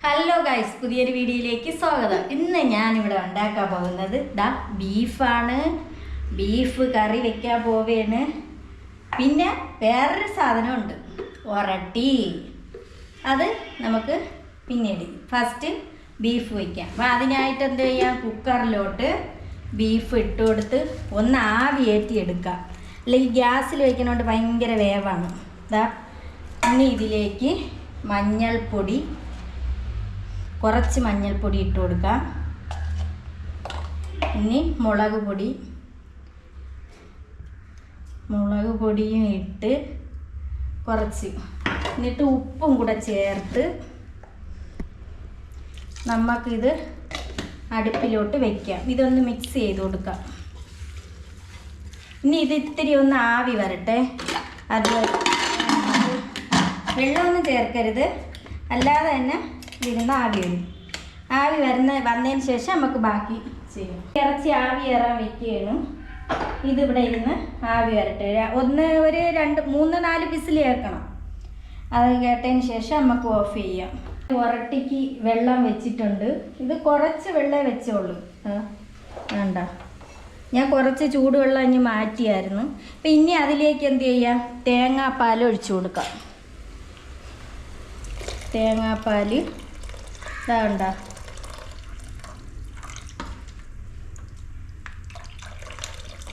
Hello guys, പുതിയൊരു വീഡിയോയിലേക്ക് സ്വാഗതം. ഇന്ന് ഞാനിവിടെ ഉണ്ടാക്കാൻ പോകുന്നത് ബീഫാണ്. ബീഫ് കറി വെക്കാൻ പോവുകയാണ്. പിന്നെ വേറൊരു സാധനമുണ്ട്, ഒരട്ടി. അത് നമുക്ക് പിന്നീട് ഫസ്റ്റ് ബീഫ് വയ്ക്കാം. അപ്പോൾ അതിനായിട്ട് എന്ത് ചെയ്യാം, കുക്കറിലോട്ട് ബീഫ് ഇട്ട് കൊടുത്ത് ഒന്ന് ആവിയേറ്റി എടുക്കാം. അല്ലെങ്കിൽ ഗ്യാസിൽ വയ്ക്കുന്നതുകൊണ്ട് ഭയങ്കര വേവാണ്. ഇനി ഇതിലേക്ക് മഞ്ഞൾപ്പൊടി, കുറച്ച് മഞ്ഞൾപ്പൊടി ഇട്ട് കൊടുക്കാം. ഇനി മുളക് പൊടിയും ഇട്ട് കുറച്ച്, എന്നിട്ട് ഉപ്പും കൂടെ ചേർത്ത് നമുക്കിത് അടുപ്പിലോട്ട് വയ്ക്കാം. ഇതൊന്ന് മിക്സ് ചെയ്ത് കൊടുക്കാം. ഇനി ഇത് ഇത്തിരി ഒന്ന് ആവി വരട്ടെ. അത് വെള്ളമൊന്നും ചേർക്കരുത്, അല്ലാതെ തന്നെ ഇരുന്ന് ആവി വരും. ആവി വന്നതിന് ശേഷം നമുക്ക് ബാക്കി ചെയ്യും. ഇറച്ചി ആവി ഏറാൻ വെക്കുകയാണ്. ഇതിവിടെ ഇരുന്ന് ആവി വരട്ടെ. ഒരു 2-3-4 വിസിൽ കേൾക്കണം. അത് കേട്ടതിന് ശേഷം നമുക്ക് ഓഫ് ചെയ്യാം. ഒരട്ടിക്ക് വെള്ളം വെച്ചിട്ടുണ്ട്. ഇത് കുറച്ച് വെള്ളമേ വെച്ചോളൂ. വേണ്ട, ഞാൻ കുറച്ച് ചൂടുവെള്ളം ഇനി മാറ്റിയായിരുന്നു. അപ്പം ഇനി അതിലേക്ക് എന്ത് ചെയ്യാം, തേങ്ങാപ്പാൽ ഒഴിച്ചു കൊടുക്കാം. തേങ്ങാപ്പാൽ ഇതാണ്ട,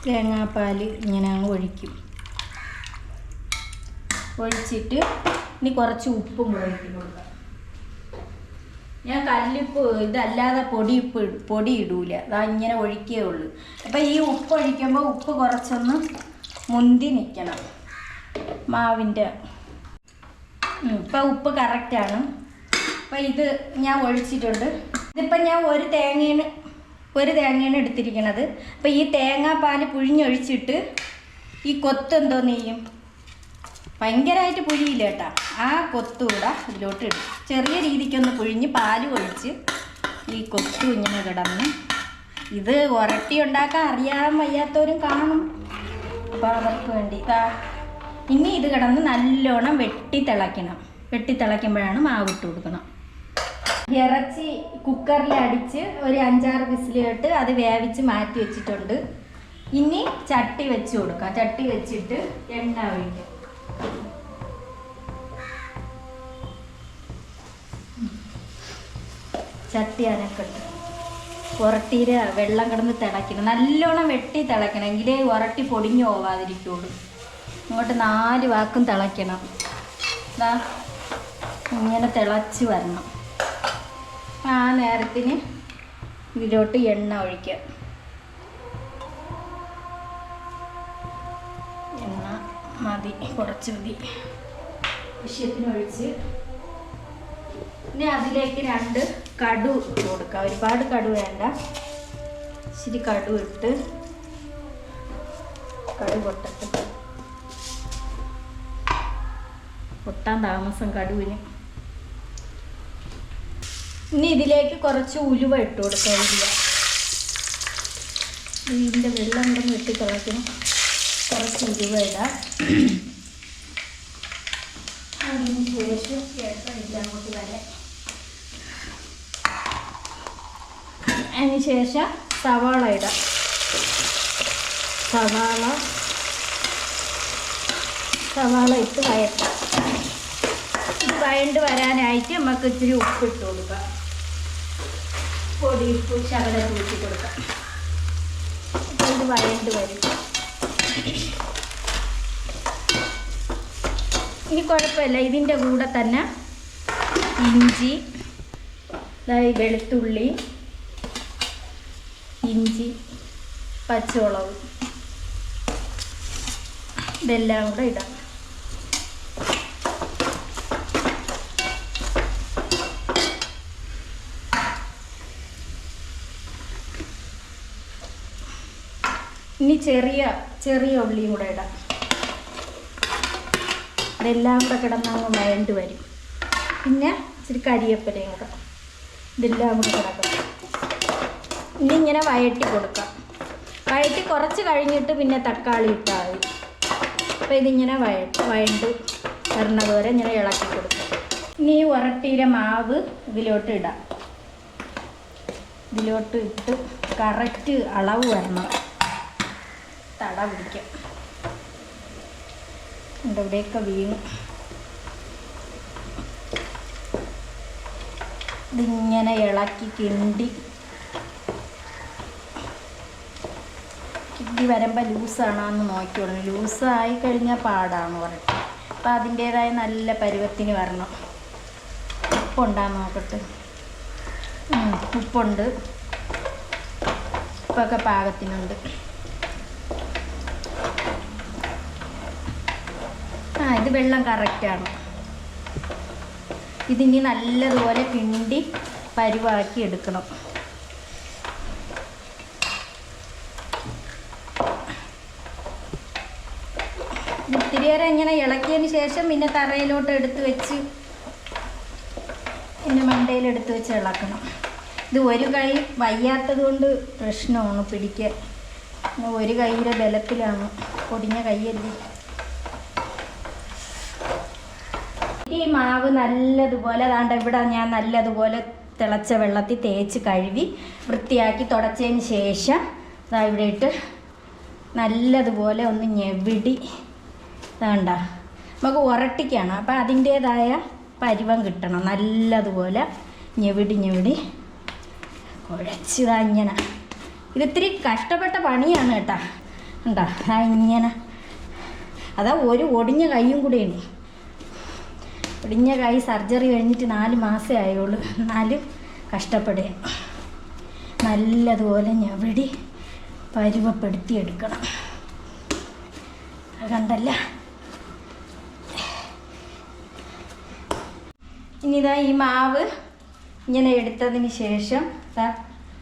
തേങ്ങാപ്പാൽ ഇങ്ങനെ ഒഴിക്കും. ഒഴിച്ചിട്ട് ഇനി കുറച്ച് ഉപ്പും ഒഴിക്കി കൊടുക്കാം. ഞാൻ കല്ലുപ്പ് ഇതല്ലാതെ പൊടി ഇടൂല, അതാ ഇങ്ങനെ ഒഴിക്കേ ഉള്ളൂ. അപ്പം ഈ ഉപ്പ് ഒഴിക്കുമ്പോൾ ഉപ്പ് കുറച്ചൊന്ന് മുന്തി നിൽക്കണം മാവിൻ്റെ. ഇപ്പം ഉപ്പ് കറക്റ്റാണ്. അപ്പം ഇത് ഞാൻ ഒഴിച്ചിട്ടുണ്ട്. ഇതിപ്പം ഞാൻ ഒരു തേങ്ങയാണ് എടുത്തിരിക്കണത്. അപ്പം ഈ തേങ്ങാപ്പാൽ പുഴിഞ്ഞൊഴിച്ചിട്ട് ഈ കൊത്ത് എന്തോന്ന് ചെയ്യും, ഭയങ്കരമായിട്ട് പുഴിയില്ല കേട്ടോ, ആ കൊത്തുകൂടെ ഇതിലോട്ട് ഇടും. ചെറിയ രീതിക്കൊന്ന് പുഴിഞ്ഞ് പാല് ഒഴിച്ച് ഈ കൊത്തു ഇങ്ങനെ കിടന്ന്, ഇത് ഒരട്ടി ഉണ്ടാക്കാൻ അറിയാൻ വയ്യാത്തവരും കാണും. അപ്പോൾ അവർക്ക് വേണ്ടി ഇനി ഇത് കിടന്ന് നല്ലോണം വെട്ടിത്തിളയ്ക്കുമ്പോഴാണ് മാവിട്ട് കൊടുക്കണം. ഇറച്ചി കുക്കറിൽ അടിച്ച് ഒരു 5-6 വിസിലിട്ട് അത് വേവിച്ച് മാറ്റി വെച്ചിട്ടുണ്ട്. ഇനി ചട്ടി വെച്ച് കൊടുക്കാം. ചട്ടി വെച്ചിട്ട് എണ്ണ ഒഴിക്കാം. ചട്ടി അനക്കട്ട് ഉരട്ടിയുടെ വെള്ളം കിടന്ന് തിളയ്ക്കണം. നല്ലോണം വെട്ടി തിളയ്ക്കണം, എങ്കിലേ ഉരട്ടി പൊടിഞ്ഞു പോവാതിരിക്കുള്ളൂ. ഇങ്ങോട്ട് 4 വാക്കും തിളയ്ക്കണം. ഇങ്ങനെ തിളച്ച് വരണം. ആ നേരത്തിന് ഇതിലോട്ട് എണ്ണ ഒഴിക്കാം. എണ്ണ മതി, കുറച്ച് മതി, വിഷയത്തിന് ഒഴിച്ച് ഇനി അതിലേക്ക് 2 കടു ഇട്ട് കൊടുക്കാം. ഒരുപാട് കടു വേണ്ട, ഇച്ചിരി കടു ഇട്ട് കടു പൊട്ടാൻ താമസം കടുവിന്. ഇനി ഇതിലേക്ക് കുറച്ച് ഉലുവ ഇട്ട് കൊടുക്കാം. ഇതിൻ്റെ വെള്ളം കൂടെ വെട്ടി തിളയ്ക്കണം. കുറച്ച് ഉലുവ ഇടാം. അതിന് ശേഷം അങ്ങോട്ട് വരെ. അതിന് ശേഷം സവാള ഇടാം. സവാള ഇട്ട് വയറ്റാം. ഇത് വഴണ്ട് വരാനായിട്ട് നമുക്ക് ഇച്ചിരി ഉപ്പ് ഇട്ട് കൊടുക്കാം. പൊടി ഉപ്പ് ശകലം കൂട്ടി കൊടുക്കാം. അപ്പോൾ ഇത് വഴണ്ട് വരും. ഇനി കുഴപ്പമില്ല, ഇതിൻ്റെ കൂടെ തന്നെ ഇഞ്ചി, വെളുത്തുള്ളി, ഇഞ്ചി, പച്ചമുളക് ഇതെല്ലാം കൂടെ ഇടാം. ഇനി ചെറിയ ഉള്ളിയും കൂടെ ഇടാം. ഇതെല്ലാം കൂടെ കിടന്നങ്ങ് വഴണ്ട് വരും. പിന്നെ ഇച്ചിരി കരിവേപ്പിലയും കൂടെ, ഇതെല്ലാം കൂടെ കിടക്കണം. ഇനി ഇങ്ങനെ വഴറ്റി കൊടുക്കാം. വഴറ്റി കുറച്ച് കഴിഞ്ഞിട്ട് പിന്നെ തക്കാളി ഇട്ടാൽ മതി. അപ്പോൾ ഇതിങ്ങനെ വഴണ്ട് വരണ പോലെ ഇങ്ങനെ ഇളക്കി കൊടുക്കും. ഇനി ഈ ഉരട്ടിയിലെ മാവ് ഇതിലോട്ട് ഇടാം. ഇതിലോട്ട് ഇട്ട് കറക്റ്റ് അളവ് വരണം. തട പിടിക്കാം. ഇവിടെയൊക്കെ വീണു. ഇതിങ്ങനെ ഇളക്കി കിണ്ടി വരുമ്പോൾ ലൂസാണോ എന്ന് നോക്കിയോളൂ. ലൂസായി കഴിഞ്ഞാൽ പാടാന്ന് പറയും. അപ്പം അതിൻ്റേതായ നല്ല പരുവത്തിന് വരണം. ഉപ്പുണ്ടാന്ന് നോക്കട്ടെ. ഉപ്പുണ്ട്. ഉപ്പൊക്കെ പാകത്തിനുണ്ട്. ഇത് വെള്ളം കറക്റ്റാണ്. ഇതിനി നല്ലതുപോലെ കിണ്ടി പരുവാക്കി എടുക്കണം. ഇത്തിരിയേറെ ഇങ്ങനെ ഇളക്കിയതിന് ശേഷം പിന്നെ തറയിലോട്ട് എടുത്ത് വെച്ച് പിന്നെ മണ്ടയിലെടുത്ത് വെച്ച് ഇളക്കണം. ഇത് ഒരു കൈ വയ്യാത്തത് കൊണ്ട് പ്രശ്നമാണ് പിടിക്കാൻ. ഒരു കൈയുടെ ബലത്തിലാണ്. പൊടിഞ്ഞ കൈയല്ലേ. ഈ മാവ് നല്ലതുപോലെ അതാണ്ട് ഇവിടെ ഞാൻ നല്ലതുപോലെ തിളച്ച വെള്ളത്തിൽ തേച്ച് കഴുകി വൃത്തിയാക്കി തുടച്ചതിന് ശേഷം ഇതാ ഇവിടെ ഇട്ട് നല്ലതുപോലെ ഒന്ന് ഞെവിടി വേണ്ട. നമുക്ക് ഉരട്ടിക്കാണ്. അപ്പം അതിൻ്റേതായ പരുവം കിട്ടണം. നല്ലതുപോലെ ഞെവിടി കുഴച്ചതാ ഇങ്ങനെ. ഇതിത്തിരി കഷ്ടപ്പെട്ട പണിയാണ് കേട്ടോ. ഉണ്ടാ ഇങ്ങനെ. അതാ ഒരു ഒടിഞ്ഞ കൈയും കൂടെയാണ്. ഒടിഞ്ഞ കൈ സർജറി കഴിഞ്ഞിട്ട് 4 മാസമേ ആയുള്ളൂ. എന്നാലും കഷ്ടപ്പെടുക. നല്ലതുപോലെ ഞെവിടി പരുവപ്പെടുത്തിയെടുക്കണം. കണ്ടല്ല. ഇനി ഇതാ ഈ മാവ് ഇങ്ങനെ എടുത്തതിന് ശേഷം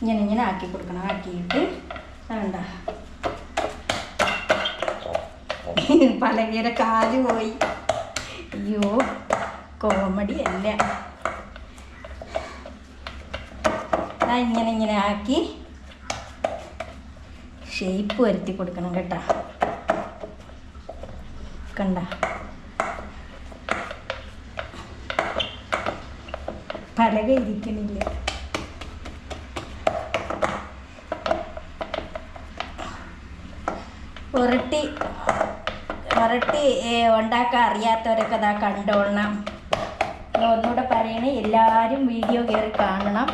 ഇങ്ങനെ ആക്കി കൊടുക്കണം. ആക്കിയിട്ട് വേണ്ട പലകയുടെ കാല് പോയി. അയ്യോ കോമഡി അല്ല. ഇങ്ങനെ ആക്കി ഷേപ്പ് വരുത്തി കൊടുക്കണം കേട്ടോ. കണ്ട പലക ഇരിക്കണില്ല. ഉരട്ടി ഉണ്ടാക്കാൻ അറിയാത്തവരൊക്കെ അതാ കണ്ടോളണം. ഒന്നുകൂടെ പറയണേ, എല്ലാവരും വീഡിയോ കയറി കാണണം.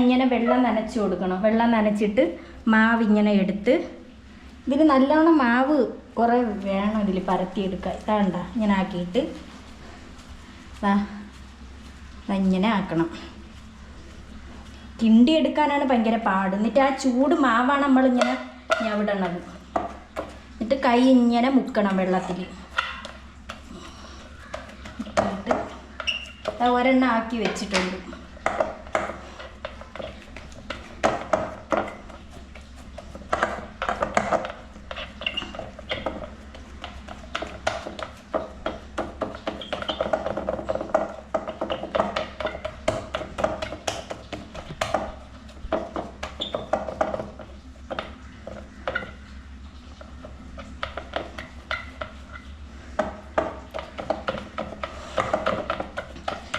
ഇങ്ങനെ വെള്ളം നനച്ച് കൊടുക്കണം. വെള്ളം നനച്ചിട്ട് മാവ് ഇങ്ങനെ എടുത്ത് ഇതിന് നല്ലോണം മാവ് കുറേ വേണം ഇതിൽ പരത്തിയെടുക്കാൻ. ഇതാണ്ട ഇങ്ങനെ ആക്കിയിട്ട് ഇങ്ങനെ ആക്കണം. കിണ്ടി എടുക്കാനാണ് ഭയങ്കര പാട്. എന്നിട്ട് ആ ചൂട് മാവാണ് നമ്മളിങ്ങനെ ഞവിടണത്. എന്നിട്ട് കൈ ഇങ്ങനെ മുക്കണം വെള്ളത്തിൽ. ഒരെണ്ണം ആക്കി വെച്ചിട്ടുണ്ട്.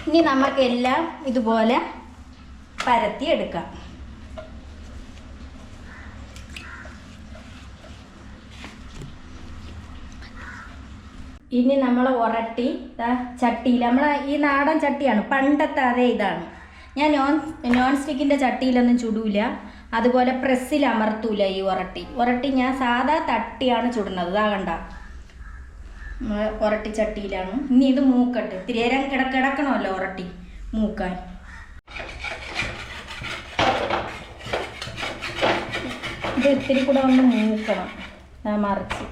ഇനി നമുക്കെല്ലാം ഇതുപോലെ പരത്തിയെടുക്കാം. ഇനി നമ്മൾ ഉരട്ടി ചട്ടിയിൽ, നമ്മളെ ഈ നാടൻ ചട്ടിയാണ്, പണ്ടത്തെ അതേ ഇതാണ്. ഞാൻ നോൺ സ്റ്റിക്കിൻ്റെ ചട്ടിയിലൊന്നും ചുടൂല, അതുപോലെ പ്രസ്സിൽ അമർത്തൂല. ഈ ഉരട്ടി ഞാൻ സാധാ തട്ടിയാണ് ചുടുന്നത്. ഇതാ കണ്ട ഉരട്ടി ചട്ടിയിലാണ്. ഇനി ഇത് മൂക്കട്ടെ. ഇത്തിരി നേരം കിടക്കണമല്ലോ ഉരട്ടി മൂക്കാൻ. ഇത് ഇത്തിരി കൂടെ ഒന്ന് മൂക്കണം. മറിച്ച്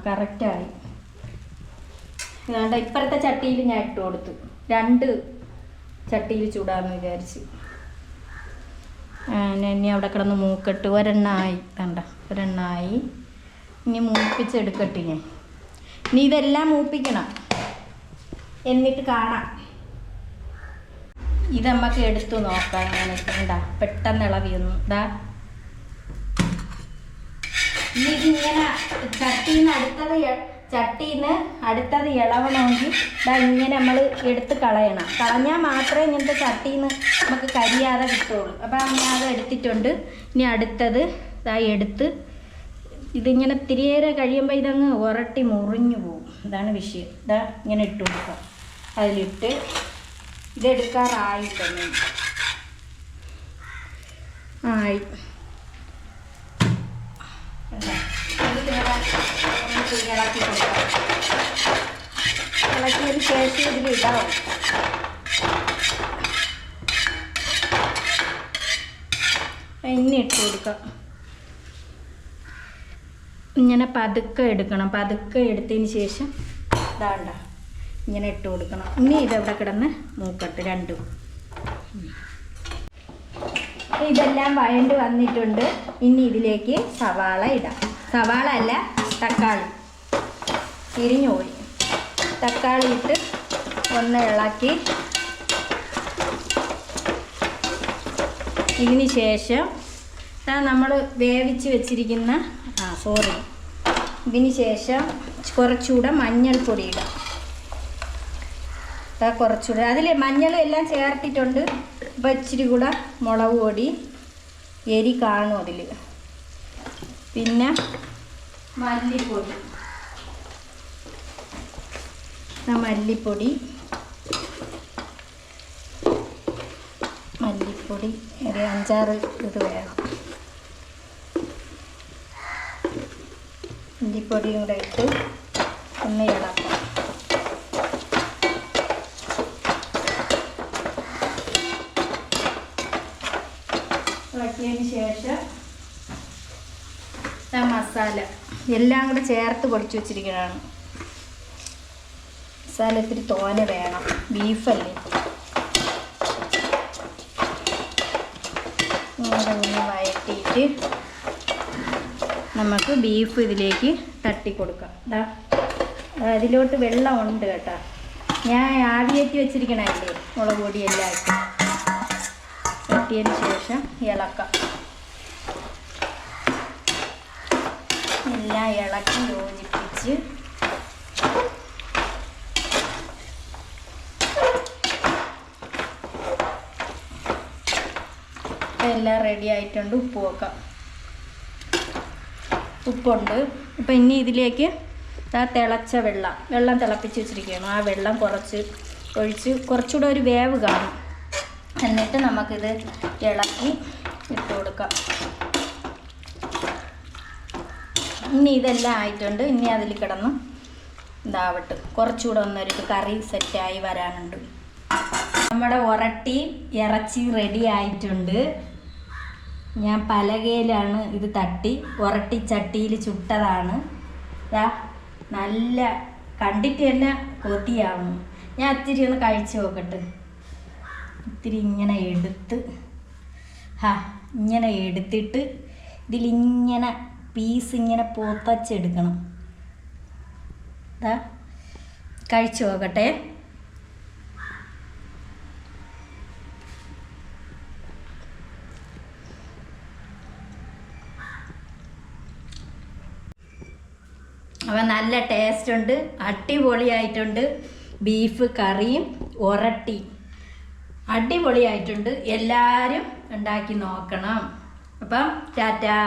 കറക്റ്റായി. അതുകൊണ്ട് ഇപ്പുറത്തെ ചട്ടിയിൽ ഞാൻ ഇട്ട് കൊടുത്തു. 2 ചട്ടിയിൽ ചൂടാന്ന് വിചാരിച്ച്. ഇനി അവിടെ കിടന്ന് മൂക്കട്ട്. ഒരെണ്ണമായി. കണ്ട ഒരെണ്ണമായി. ഇനി മൂപ്പിച്ചെടുക്കട്ടെ ഞാൻ. ഇനി ഇതെല്ലാം മൂപ്പിക്കണം, എന്നിട്ട് കാണാം. ഇത് നമുക്ക് എടുത്തു നോക്കാം. ഇങ്ങനെ ഉണ്ടാ പെട്ടെന്ന് ഇളവിയൊന്നും ഇതാ. ഇനി ഇതിങ്ങനെ ചട്ടിയിൽ നിന്ന് അടുത്തത് ചട്ടിയിൽ നിന്ന് അടുത്തത് ഇളവണമെങ്കിൽ ഇങ്ങനെ നമ്മൾ എടുത്ത് കളയണം. കളഞ്ഞാൽ മാത്രമേ ഇങ്ങനത്തെ ചട്ടിയിൽ നിന്ന് നമുക്ക് കരിയാതെ കിട്ടുള്ളൂ. അപ്പം ഞാൻ അത് എടുത്തിട്ടുണ്ട്. ഇനി അടുത്തത് എടുത്ത് ഇതിങ്ങനെ തിരിയേറെ കഴിയുമ്പോൾ ഇതങ്ങ് ഉരട്ടി മുറിഞ്ഞു പോകും. ഇതാണ് വിഷയം. ഇങ്ങനെ ഇട്ട് കൊടുക്കുക. അതിലിട്ട് ഇതെടുക്കാറായി തന്നെ ആയി. ഇളക്കി കൊടുക്കാം. ഇളക്കിയതിന് ശേഷം ഇതിലിടാവും. ഇനി ഇട്ട് കൊടുക്കാം. ഇങ്ങനെ പതുക്കെ എടുക്കണം. പതുക്കെ എടുത്തതിന് ശേഷം ഇതാണ്ട ഇങ്ങനെ ഇട്ട് കൊടുക്കണം. ഇനി ഇതെവിടെ കിടന്ന് മൂക്കട്ട് രണ്ടും. ഇതെല്ലാം വഴണ്ട് വന്നിട്ടുണ്ട്. ഇനി ഇതിലേക്ക് സവാള ഇടാം. സവാള അല്ല, തക്കാളി. തിരിഞ്ഞു പോയി. തക്കാളി ഇട്ട് ഒന്ന് ഇളക്കി ഇതിന് ശേഷം നമ്മൾ വേവിച്ച് വെച്ചിരിക്കുന്ന ഇതിന് ശേഷം കുറച്ചുകൂടെ മഞ്ഞൾപ്പൊടി ഇടാം. കുറച്ചുകൂടെ അതിൽ മഞ്ഞളും എല്ലാം ചേർത്തിട്ടുണ്ട്. അപ്പോൾ ഇച്ചിരി കൂടെ മുളക് പൊടി, എരി കാണും അതിൽ. പിന്നെ മല്ലിപ്പൊടി ഒരു 5-6 ഇത് വേണം. മല്ലിപ്പൊടിയും കൂടെ ഇട്ട് ഒന്ന് ഇളക്കാം. ഇളക്കിയതിന് ശേഷം മസാല എല്ലാം കൂടെ ചേർത്ത് പൊടിച്ച് വെച്ചിരിക്കുന്നതാണ്. മസാല ഇത്തിരി തോന വേണം, ബീഫല്ലേ. ഇങ്ങനെ ഒന്ന് വഴറ്റിയിട്ട് നമുക്ക് ബീഫ് ഇതിലേക്ക് തട്ടി കൊടുക്കാം. അതിലോട്ട് വെള്ളമുണ്ട് കേട്ടോ. ഞാൻ ആവിയേറ്റി വെച്ചിരിക്കണല്ലേ മുളക് പൊടിയെല്ലാം ഇട്ട്. തട്ടിയതിന് ശേഷം ഇളക്കാം. എല്ലാം ഇളക്കി യോജിപ്പിച്ച് എല്ലാം റെഡി ആയിട്ടുണ്ട്. ഉപ്പ് വെക്കാം. ഉപ്പുണ്ട്. ഇപ്പം ഇനി ഇതിലേക്ക് തിളച്ച വെള്ളം തിളപ്പിച്ച് വെച്ചിരിക്കുകയാണ്. ആ വെള്ളം കുറച്ച് ഒഴിച്ച് കുറച്ചുകൂടെ ഒരു വേവ് കാണും. എന്നിട്ട് നമുക്കിത് ഇളക്കി ഇട്ട് കൊടുക്കാം. ഇനി ഇതെല്ലാം ആയിട്ടുണ്ട്. ഇനി അതിൽ കിടന്ന് ഇതാവട്ടെ. കുറച്ചുകൂടെ ഒന്നൊരു കറി സെറ്റായി വരാനുണ്ട്. നമ്മുടെ ഉരട്ടി ഇറച്ചി റെഡി ആയിട്ടുണ്ട്. ഞാൻ പലകയിലാണ് ഇത് തട്ടി ഉരട്ടി ചട്ടിയിൽ ചുട്ടതാണ്. നല്ല കണ്ടിട്ട് തന്നെ കൊതിയാവും. ഞാൻ ഇത്തിരി ഒന്ന് കഴിച്ച് നോക്കട്ടെ. ഇത്തിരി ഇങ്ങനെ എടുത്തിട്ട് ഇതിലിങ്ങനെ പീസ് ഇങ്ങനെ പോത്തച്ചെടുക്കണം. കഴിച്ചു നോക്കട്ടെ. അപ്പം നല്ല ടേസ്റ്റ് ഉണ്ട്, അടിപൊളിയായിട്ടുണ്ട്. ബീഫ് കറിയും ഉരട്ടി അടിപൊളിയായിട്ടുണ്ട്. എല്ലാവരും ഉണ്ടാക്കി നോക്കണം. അപ്പം ടാറ്റാ.